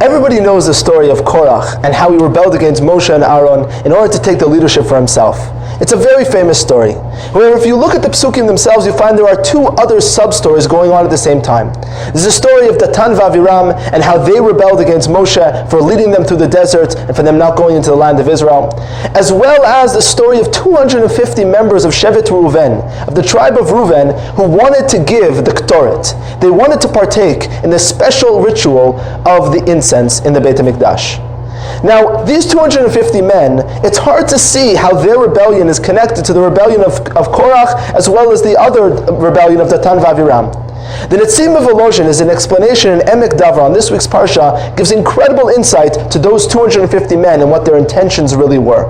Everybody knows the story of Korach and how he rebelled against Moshe and Aaron in order to take the leadership for himself. It's a very famous story. However, if you look at the psukim themselves, you find there are two other sub-stories going on at the same time. There's a story of Datan and Aviram and how they rebelled against Moshe for leading them through the desert and for them not going into the land of Israel, as well as the story of 250 members of Shevet Reuven, of the tribe of Reuven, who wanted to give the Ktoret. They wanted to partake in the special ritual of the incense in the Beit HaMikdash. Now, these 250 men, it's hard to see how their rebellion is connected to the rebellion of Korach, as well as the other rebellion of Datan and Aviram. The Netzim of Volozhin is an explanation in Emek Davra on this week's Parsha, gives incredible insight to those 250 men and what their intentions really were.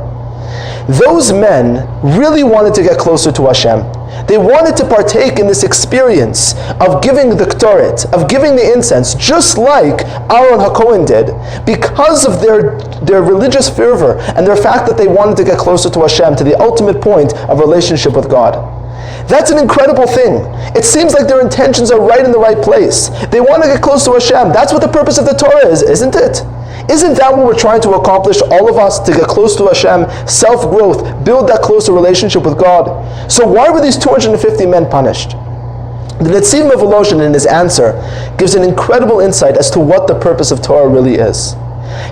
Those men really wanted to get closer to Hashem. They wanted to partake in this experience of giving the Ktoret, of giving the incense, just like Aaron HaKohen did, because of their religious fervor and their fact that they wanted to get closer to Hashem, to the ultimate point of relationship with God. That's an incredible thing. It seems like their intentions are right in the right place. They want to get close to Hashem. That's what the purpose of the Torah is, isn't it? Isn't that what we're trying to accomplish, all of us, to get close to Hashem, self-growth, build that closer relationship with God? So why were these 250 men punished? The Netzim of Volozhin in his answer gives an incredible insight as to what the purpose of Torah really is.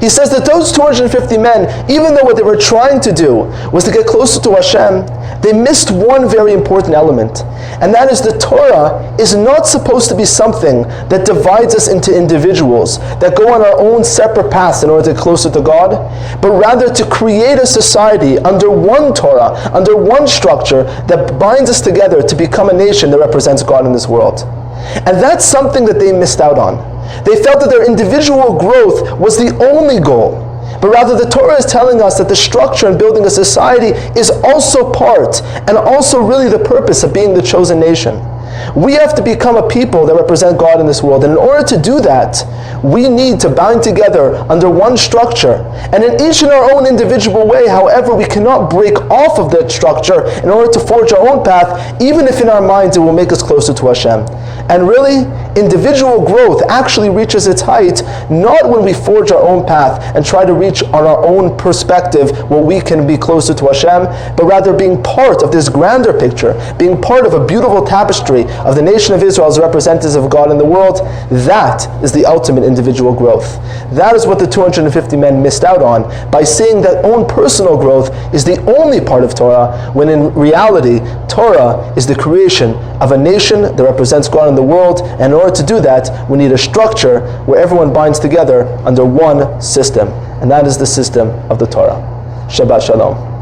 He says that those 250 men, even though what they were trying to do was to get closer to Hashem, they missed one very important element. And that is, the Torah is not supposed to be something that divides us into individuals that go on our own separate paths in order to get closer to God, but rather to create a society under one Torah, under one structure that binds us together to become a nation that represents God in this world. And that's something that they missed out on. They felt that their individual growth was the only goal. But rather, the Torah is telling us that the structure and building a society is also part and also really the purpose of being the chosen nation. We have to become a people that represent God in this world. And in order to do that, we need to bind together under one structure. And in each in our own individual way, however, we cannot break off of that structure in order to forge our own path, even if in our minds it will make us closer to Hashem. And really, individual growth actually reaches its height not when we forge our own path and try to reach on our own perspective where we can be closer to Hashem, but rather being part of this grander picture, being part of a beautiful tapestry of the nation of Israel as representatives of God in the world. That is the ultimate individual growth. That is what the 250 men missed out on by saying that own personal growth is the only part of Torah, when in reality, Torah is the creation of a nation that represents God in the world, and in order to do that, we need a structure where everyone binds together under one system, and that is the system of the Torah. Shabbat Shalom.